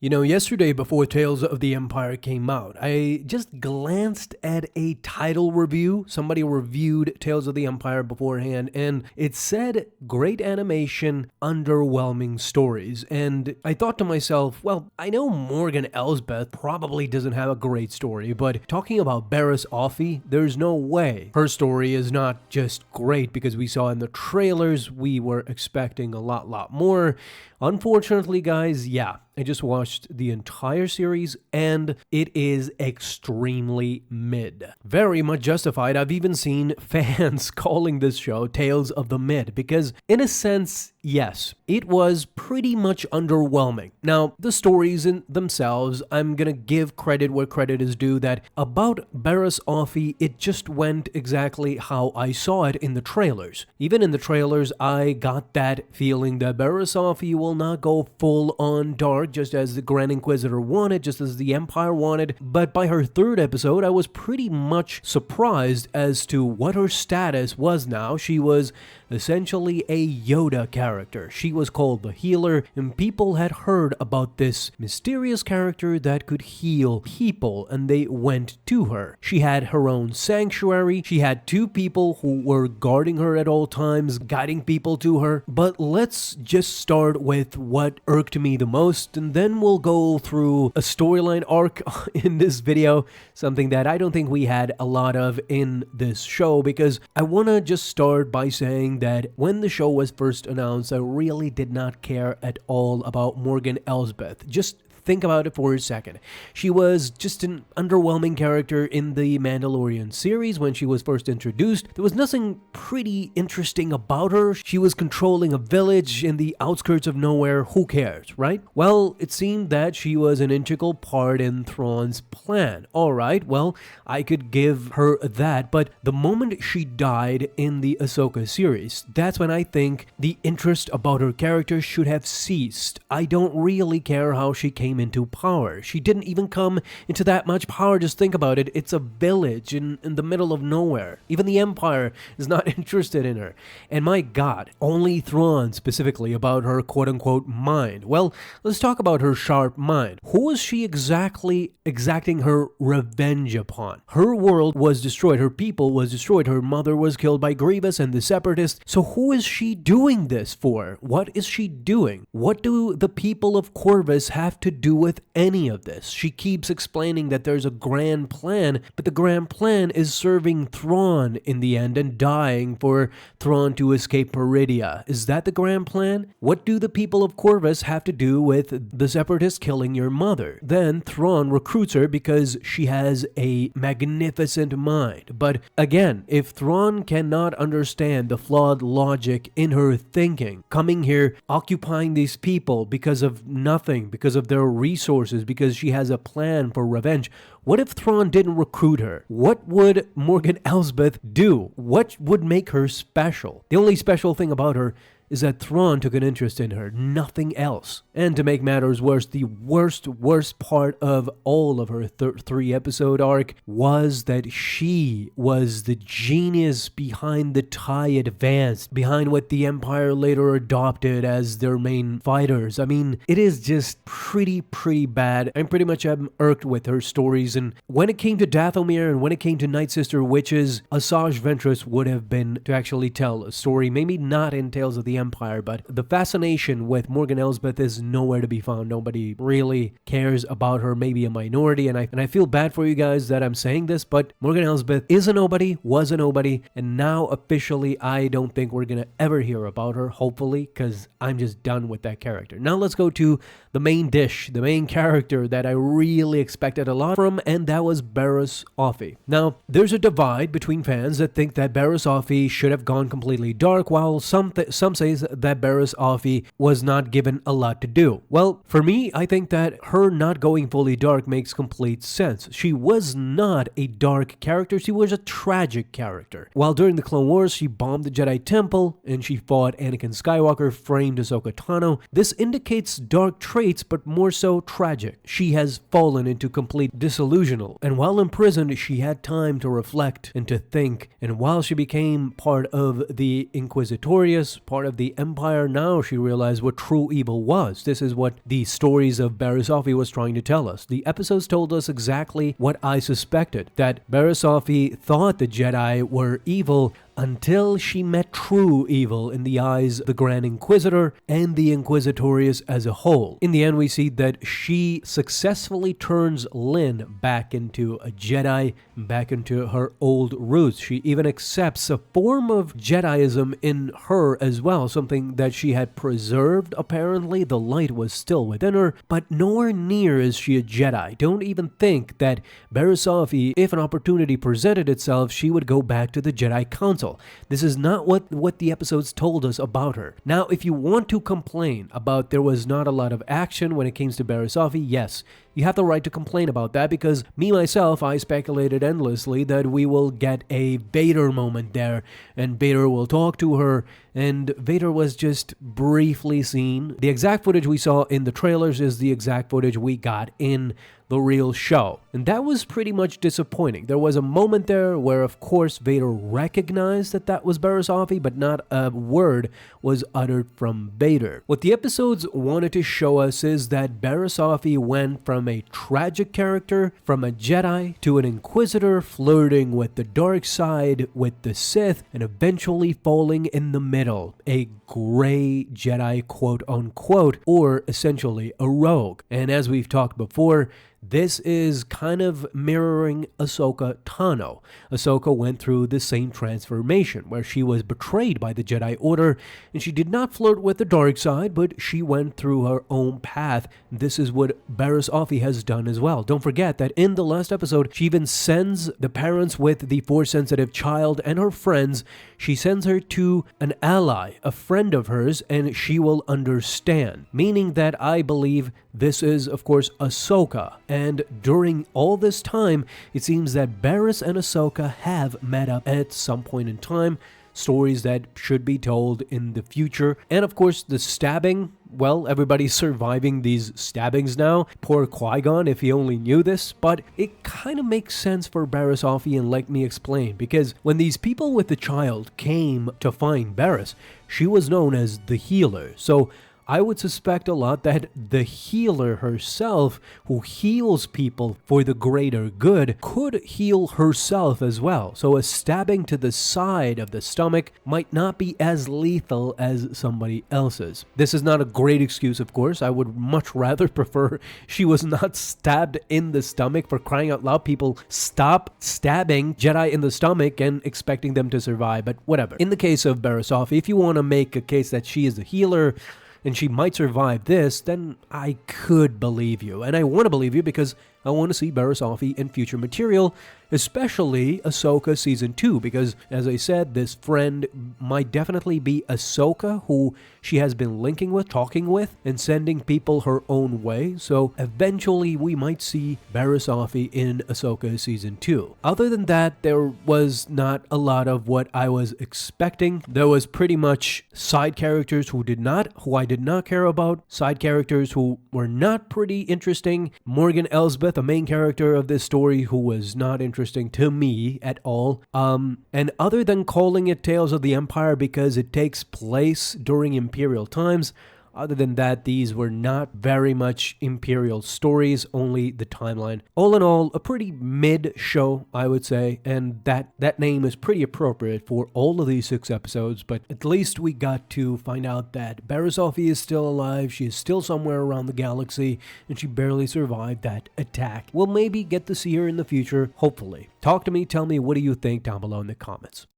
You know, yesterday before Tales of the Empire came out, I just glanced at a title review. Somebody reviewed Tales of the Empire beforehand, and it said, great animation, underwhelming stories. And I thought to myself, well, I know Morgan Elsbeth probably doesn't have a great story, but talking about Barriss Offee, there's no way her story is not just great, because we saw in the trailers we were expecting a lot more. Unfortunately, guys, yeah, I just watched the entire series and it is extremely mid. Very much justified. I've even seen fans calling this show Tales of the Mid because, in a sense, yes, it was pretty much underwhelming. Now, the stories in themselves, I'm gonna give credit where credit is due, that about Barriss Offee, it just went exactly how I saw it in the trailers. Even in the trailers, I got that feeling that Barriss Offee will not go full on dark, just as the Grand Inquisitor wanted, just as the Empire wanted. But by her third episode, I was pretty much surprised as to what her status was now. She was essentially a Yoda character. She was called the Healer, and people had heard about this mysterious character that could heal people, and they went to her. She had her own sanctuary. She had two people who were guarding her at all times, guiding people to her. But let's just start with what irked me the most, and then we'll go through a storyline arc in this video, something that I don't think we had a lot of in this show, because I want to just start by saying that when the show was first announced, I really did not care at all about Morgan Elsbeth. Just think about it for a second. She was just an underwhelming character in the Mandalorian series when she was first introduced. There was nothing pretty interesting about her. She was controlling a village in the outskirts of nowhere. Who cares, right? Well, it seemed that she was an integral part in Thrawn's plan. Alright, well, I could give her that, but the moment she died in the Ahsoka series, that's when I think the interest about her character should have ceased. I don't really care how she came into power. She didn't even come into that much power. Just think about it. It's a village in the middle of nowhere. Even the Empire is not interested in her. And my God, only Thrawn specifically about her quote-unquote mind. Well, let's talk about her sharp mind. Who is she exactly exacting her revenge upon? Her world was destroyed. Her people was destroyed. Her mother was killed by Grievous and the Separatists. So who is she doing this for? What is she doing? What do the people of Corvus have to do with any of this? She keeps explaining that there's a grand plan, but the grand plan is serving Thrawn in the end and dying for Thrawn to escape Peridia. Is that the grand plan? What do the people of Corvus have to do with the Separatists killing your mother? Then Thrawn recruits her because she has a magnificent mind. But again, if Thrawn cannot understand the flawed logic in her thinking, coming here, occupying these people because of nothing, because of their resources, because she has a plan for revenge. What if Thrawn didn't recruit her? What would Morgan Elsbeth do? What would make her special? The only special thing about her is that Thrawn took an interest in her, nothing else. And to make matters worse, the worst part of all of her 3-episode arc was that she was the genius behind the TIE Advance, behind what the Empire later adopted as their main fighters. I mean, it is just pretty bad. I'm pretty much irked with her stories, and when it came to Dathomir and when it came to Night Sister Witches, Asajj Ventress would have been to actually tell a story, maybe not in Tales of the Empire, but the fascination with Morgan Elsbeth is nowhere to be found. Nobody really cares about her, maybe a minority, and I feel bad for you guys that I'm saying this, but Morgan Elsbeth is a nobody, was a nobody, and now officially I don't think we're gonna ever hear about her, hopefully, because I'm just done with that character. Now let's go to the main dish, the main character that I really expected a lot from, and that was Barriss Offee. Now, there's a divide between fans that think that Barriss Offee should have gone completely dark, while some say that Barriss Offee was not given a lot to do. Well, for me, I think that her not going fully dark makes complete sense. She was not a dark character, she was a tragic character. While during the Clone Wars, she bombed the Jedi Temple, and she fought Anakin Skywalker, framed Ahsoka Tano. This indicates dark traits, but more so tragic. She has fallen into complete disillusional, and while imprisoned, she had time to reflect and to think, and while she became part of the Inquisitorius, part of the Empire, now she realized what true evil was. This is what the stories of Barriss Offee was trying to tell us. The episodes told us exactly what I suspected, that Barriss Offee thought the Jedi were evil until she met true evil in the eyes of the Grand Inquisitor and the Inquisitorius as a whole. In the end, we see that she successfully turns Lynn back into a Jedi, back into her old roots. She even accepts a form of Jediism in her as well, something that she had preserved apparently. The light was still within her, but nowhere near is she a Jedi. Don't even think that Barriss Offee, if an opportunity presented itself, she would go back to the Jedi Council. This is not what the episodes told us about her. Now, if you want to complain about there was not a lot of action when it came to Barriss Offee, yes, you have the right to complain about that, because myself, I speculated endlessly that we will get a Vader moment there, and Vader will talk to her, and Vader was just briefly seen. The exact footage we saw in the trailers is the exact footage we got in the real show, and that was pretty much disappointing. There was a moment there where, of course, Vader recognized that that was Barriss Offee, but not a word was uttered from Vader. What the episodes wanted to show us is that Barriss Offee went from a tragic character, from a Jedi, to an Inquisitor, flirting with the dark side, with the Sith, and eventually falling in the middle, a gray Jedi, quote unquote, or essentially a rogue. And as we've talked before, this is kind of mirroring Ahsoka Tano. Ahsoka went through the same transformation, where she was betrayed by the Jedi Order, and she did not flirt with the dark side, but she went through her own path. This is what Barriss Offee has done as well. Don't forget that in the last episode, she even sends the parents with the Force-sensitive child and her friends. She sends her to an ally, a friend of hers, and she will understand. Meaning that I believe this is, of course, Ahsoka. And during all this time, it seems that Barriss and Ahsoka have met up at some point in time. Stories that should be told in the future. And of course, the stabbing, well, everybody's surviving these stabbings now. Poor Qui-Gon, if he only knew this. But it kind of makes sense for Barriss Offee, and let me explain. Because when these people with the child came to find Barriss, she was known as the healer. So I would suspect a lot that the healer herself, who heals people for the greater good, could heal herself as well. So a stabbing to the side of the stomach might not be as lethal as somebody else's. This is not a great excuse, of course. I would much rather prefer she was not stabbed in the stomach. For crying out loud, people stop stabbing Jedi in the stomach and expecting them to survive, but whatever. In the case of Barriss Offee, if you want to make a case that she is the healer, and she might survive this, then I could believe you. And I want to believe you because I want to see Barriss Offee in future material, especially Ahsoka Season 2, because, as I said, this friend might definitely be Ahsoka, who she has been linking with, talking with, and sending people her own way. So eventually we might see Barriss Offee in Ahsoka Season 2. Other than that, there was not a lot of what I was expecting. There was pretty much side characters who I did not care about, side characters who were not pretty interesting. Morgan Elsbeth, the main character of this story, who was not interesting to me at all. And other than calling it Tales of the Empire because it takes place during Imperial times, other than that, these were not very much Imperial stories, only the timeline. All in all, a pretty mid show, I would say, and that name is pretty appropriate for all of these 6 episodes, but at least we got to find out that Barriss Offee is still alive, she is still somewhere around the galaxy, and she barely survived that attack. We'll maybe get to see her in the future, hopefully. Talk to me, tell me, what do you think down below in the comments.